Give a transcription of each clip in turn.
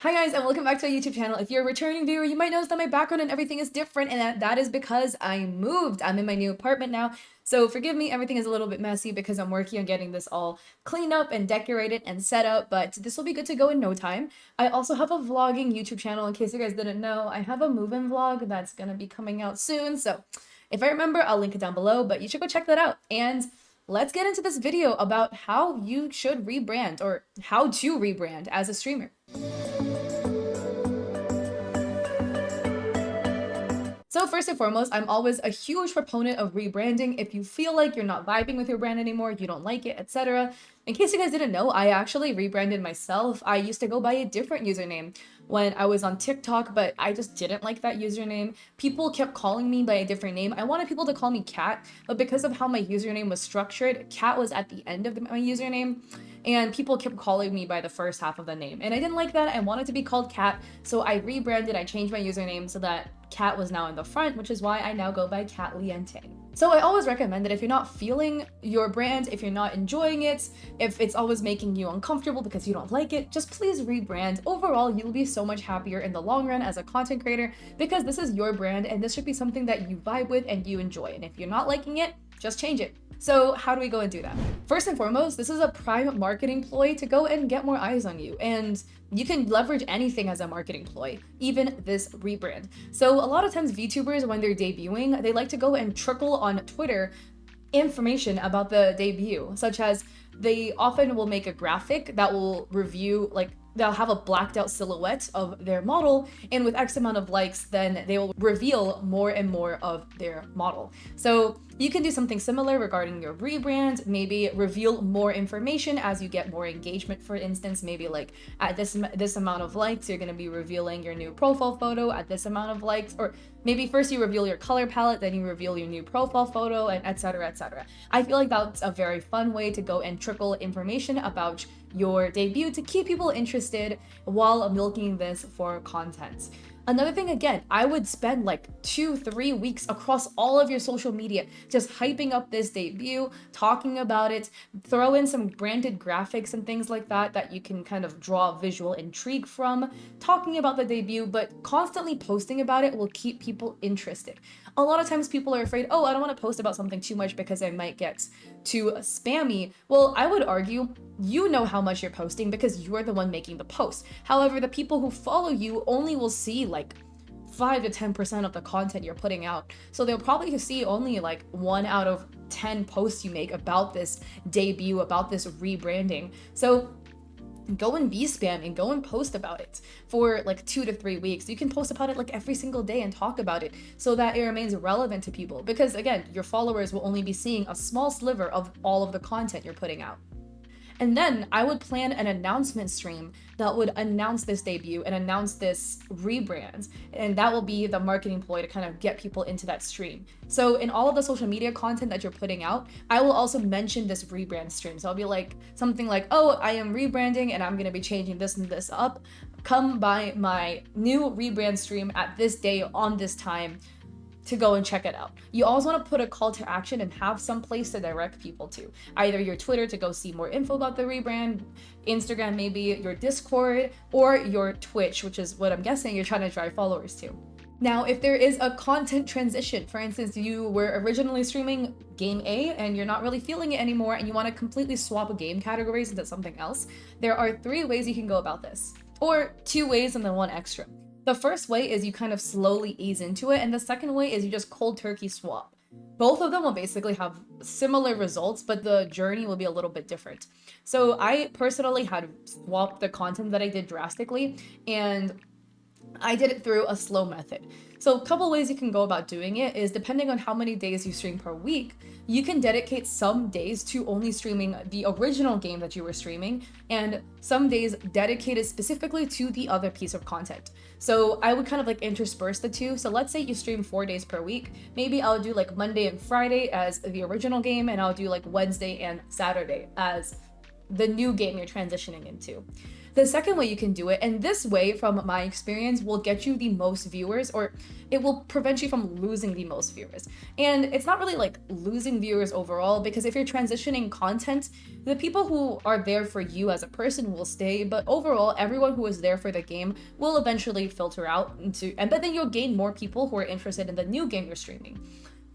Hi guys, and welcome back to our YouTube channel. If you're a returning viewer, you might notice that my background and everything is different, and that is because I moved. I'm in my new apartment now, so forgive me, everything is a little bit messy because I'm working on getting this all cleaned up and decorated and set up, but this will be good to go in no time. I also have a vlogging YouTube channel, in case you guys didn't know. I have a move-in vlog that's gonna be coming out soon, so if I remember, I'll link it down below, but you should go check that out. And let's get into this video about how you should rebrand, or how to rebrand as a streamer. So first and foremost, I'm always a huge proponent of rebranding. If you feel like you're not vibing with your brand anymore, you don't like it, etc. In case you guys didn't know, I actually rebranded myself. I used to go by a different username when I was on TikTok, but I just didn't like that username. People kept calling me by a different name. I wanted people to call me Kat, but because of how my username was structured, Kat was at the end of my username, and people kept calling me by the first half of the name. And I didn't like that. I wanted to be called Kat, so I rebranded. I changed my username so that Kat was now in the front, which is why I now go by Kat Liente. So I always recommend that if you're not feeling your brand, if you're not enjoying it, if it's always making you uncomfortable because you don't like it, just please rebrand. Overall, you'll be so much happier in the long run as a content creator because this is your brand and this should be something that you vibe with and you enjoy. And if you're not liking it, just change it. So how do we go and do that? First and foremost, this is a prime marketing ploy to go and get more eyes on you. And you can leverage anything as a marketing ploy, even this rebrand. So a lot of times VTubers, when they're debuting, they like to go and trickle on Twitter information about the debut, such as they often will make a graphic that will review, like, they'll have a blacked out silhouette of their model, and with X amount of likes, then they will reveal more and more of their model. So you can do something similar regarding your rebrand, maybe reveal more information as you get more engagement. For instance, maybe like at this amount of likes, you're going to be revealing your new profile photo at this amount of likes, or maybe first you reveal your color palette, then you reveal your new profile photo, and etc, etc. I feel like that's a very fun way to go and trickle information about your debut to keep people interested while milking this for content. Another thing, again, I would spend like 2-3 weeks across all of your social media just hyping up this debut, talking about it, throw in some branded graphics and things like that that you can kind of draw visual intrigue from, talking about the debut, but constantly posting about it will keep people interested. A lot of times people are afraid, oh, I don't want to post about something too much because I might get too spammy. Well, I would argue you know how much you're posting because you're the one making the post. However, the people who follow you only will see like 5 to 10% of the content you're putting out. So they'll probably see only like 1 out of 10 posts you make about this debut, about this rebranding. So go and be spamming, go and post about it for like 2 to 3 weeks. You can post about it like every single day and talk about it so that it remains relevant to people. Because again, your followers will only be seeing a small sliver of all of the content you're putting out. And then I would plan an announcement stream that would announce this debut and announce this rebrand. And that will be the marketing ploy to kind of get people into that stream. So in all of the social media content that you're putting out, I will also mention this rebrand stream. So I'll be like something like, oh, I am rebranding and I'm going to be changing this and this up. Come by my new rebrand stream at this day on this time to go and check it out. You also want to put a call to action and have some place to direct people to. Either your Twitter to go see more info about the rebrand, Instagram maybe, your Discord, or your Twitch, which is what I'm guessing you're trying to drive followers to. Now, if there is a content transition, for instance, you were originally streaming game A and you're not really feeling it anymore and you want to completely swap a game categories into something else, there are 3 ways you can go about this. Or 2 ways and then 1 extra. The first way is you kind of slowly ease into it, and the second way is you just cold turkey swap. Both of them will basically have similar results, but the journey will be a little bit different. So I personally had swapped the content that I did drastically, and I did it through a slow method. So a couple ways you can go about doing it is, depending on how many days you stream per week, you can dedicate some days to only streaming the original game that you were streaming, and some days dedicated specifically to the other piece of content. So I would kind of like intersperse the two. So let's say you stream 4 days per week. Maybe I'll do like Monday and Friday as the original game, and I'll do like Wednesday and Saturday as the new game you're transitioning into. The second way you can do it, and this way from my experience will get you the most viewers, or it will prevent you from losing the most viewers. And it's not really like losing viewers overall, because if you're transitioning content, the people who are there for you as a person will stay, but overall everyone who is there for the game will eventually filter out but then you'll gain more people who are interested in the new game you're streaming.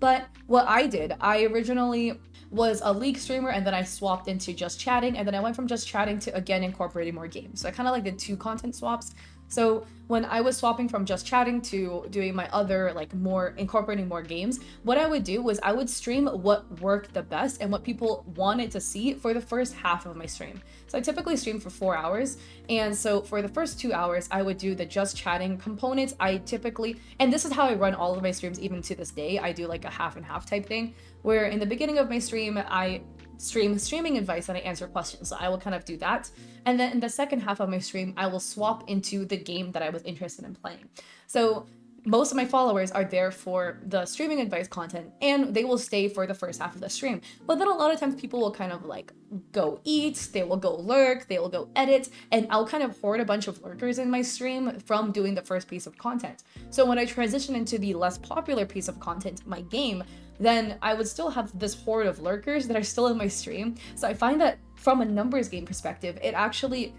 But what I did, I originally was a League streamer, and then I swapped into just chatting, and then I went from just chatting to again incorporating more games. So I kind of like did 2 content swaps. So when I was swapping from just chatting to doing my other, like more incorporating more games, what I would do was I would stream what worked the best and what people wanted to see for the first half of my stream. So I typically stream for 4 hours. And so for the first 2 hours, I would do the just chatting components. And this is how I run all of my streams even to this day. I do like a half and half type thing, where in the beginning of my stream, I stream streaming advice and I answer questions. So I will kind of do that. And then in the second half of my stream, I will swap into the game that I was interested in playing. So most of my followers are there for the streaming advice content, and they will stay for the first half of the stream. But then a lot of times people will kind of like go eat, they will go lurk, they will go edit, and I'll kind of hoard a bunch of lurkers in my stream from doing the first piece of content. So when I transition into the less popular piece of content, my game, then I would still have this horde of lurkers that are still in my stream. So I find that from a numbers game perspective, it actually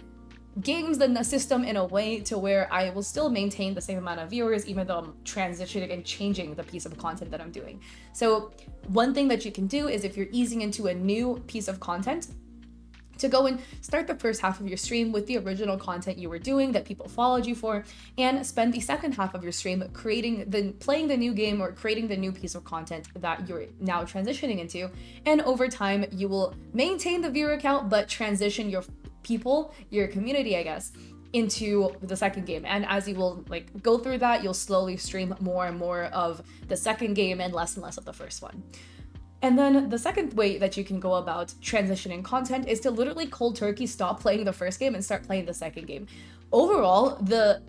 games the system in a way to where I will still maintain the same amount of viewers, even though I'm transitioning and changing the piece of content that I'm doing. So one thing that you can do is, if you're easing into a new piece of content, to go and start the first half of your stream with the original content you were doing that people followed you for, and spend the second half of your stream playing the new game or creating the new piece of content that you're now transitioning into. And over time, you will maintain the viewer count, but transition your people, your community, I guess, into the second game. And as you will like go through that, you'll slowly stream more and more of the second game and less of the first one. And then the second way that you can go about transitioning content is to literally cold turkey stop playing the first game and start playing the second game. Overall, the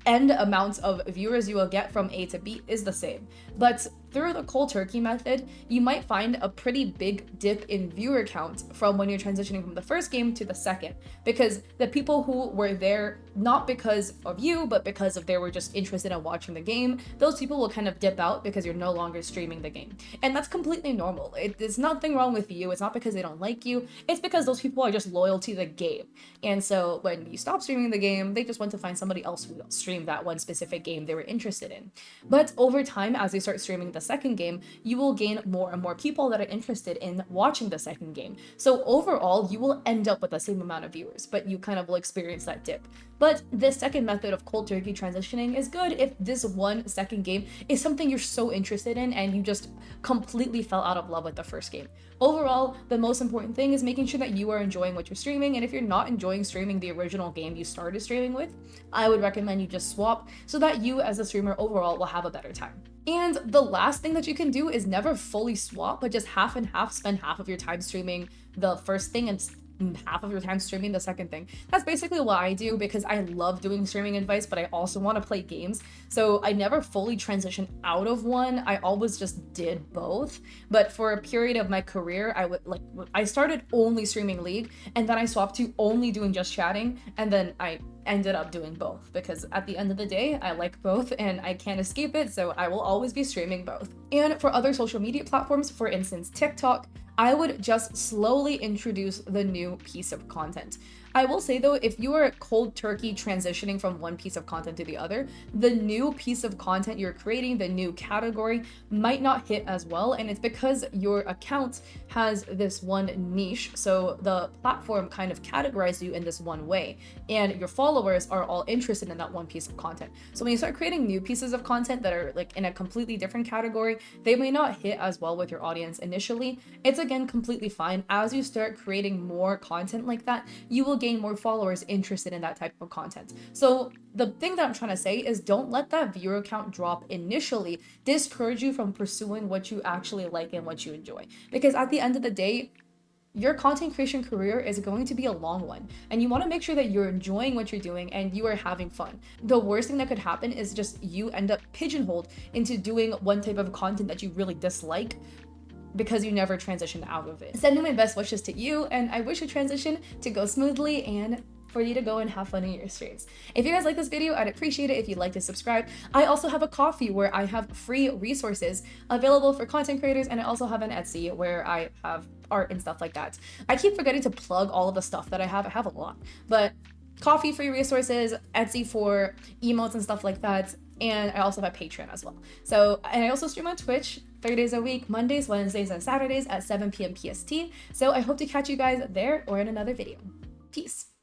end amount of viewers you will get from A to B is the same, but through the cold turkey method, you might find a pretty big dip in viewer count from when you're transitioning from the first game to the second, because the people who were there not because of you, but because they were just interested in watching the game, those people will kind of dip out because you're no longer streaming the game. And that's completely normal. There's nothing wrong with you. It's not because they don't like you. It's because those people are just loyal to the game. And so when you stop streaming the game, they just want to find somebody else who will stream that one specific game they were interested in. But over time, as you start streaming the second game, you will gain more and more people that are interested in watching the second game. So overall, you will end up with the same amount of viewers, but you kind of will experience that dip. But this second method of cold turkey transitioning is good if this one second game is something you're so interested in and you just completely fell out of love with the first game. Overall, the most important thing is making sure that you are enjoying what you're streaming, and if you're not enjoying streaming the original game you started streaming with, I would recommend you just swap so that you as a streamer overall will have a better time. And the last thing that you can do is never fully swap, but just half and half. Spend half of your time streaming the first thing and half of your time streaming the second thing. That's basically what I do because I love doing streaming advice, but I also want to play games. So I never fully transitioned out of one. I always just did both. But for a period of my career, I started only streaming League, and then I swapped to only doing just chatting, and then I ended up doing both because at the end of the day, I like both and I can't escape it, so I will always be streaming both. And for other social media platforms, for instance TikTok, I would just slowly introduce the new piece of content. I will say though, if you are cold turkey transitioning from one piece of content to the other, the new piece of content you're creating, the new category, might not hit as well, and it's because your account has this one niche, so the platform kind of categorizes you in this one way, and your followers are all interested in that one piece of content. So when you start creating new pieces of content that are like in a completely different category, they may not hit as well with your audience initially. It's again completely fine. As you start creating more content like that, you will gain more followers interested in that type of content. So the thing that I'm trying to say is don't let that viewer count drop initially discourage you from pursuing what you actually like and what you enjoy. Because at the end of the day, your content creation career is going to be a long one, and you want to make sure that you're enjoying what you're doing and you are having fun. The worst thing that could happen is just you end up pigeonholed into doing one type of content that you really dislike because you never transitioned out of it. Sending my best wishes to you, and I wish your transition to go smoothly and for you to go and have fun in your streams. If you guys like this video, I'd appreciate it if you'd like to subscribe. I also have a Ko-fi where I have free resources available for content creators, and I also have an Etsy where I have art and stuff like that. I keep forgetting to plug all of the stuff that I have. I have a lot, but Ko-fi free resources, Etsy for emotes and stuff like that, and I also have Patreon as well. So, and I also stream on Twitch 3 days a week, Mondays, Wednesdays, and Saturdays at 7 p.m. PST. So I hope to catch you guys there or in another video. Peace.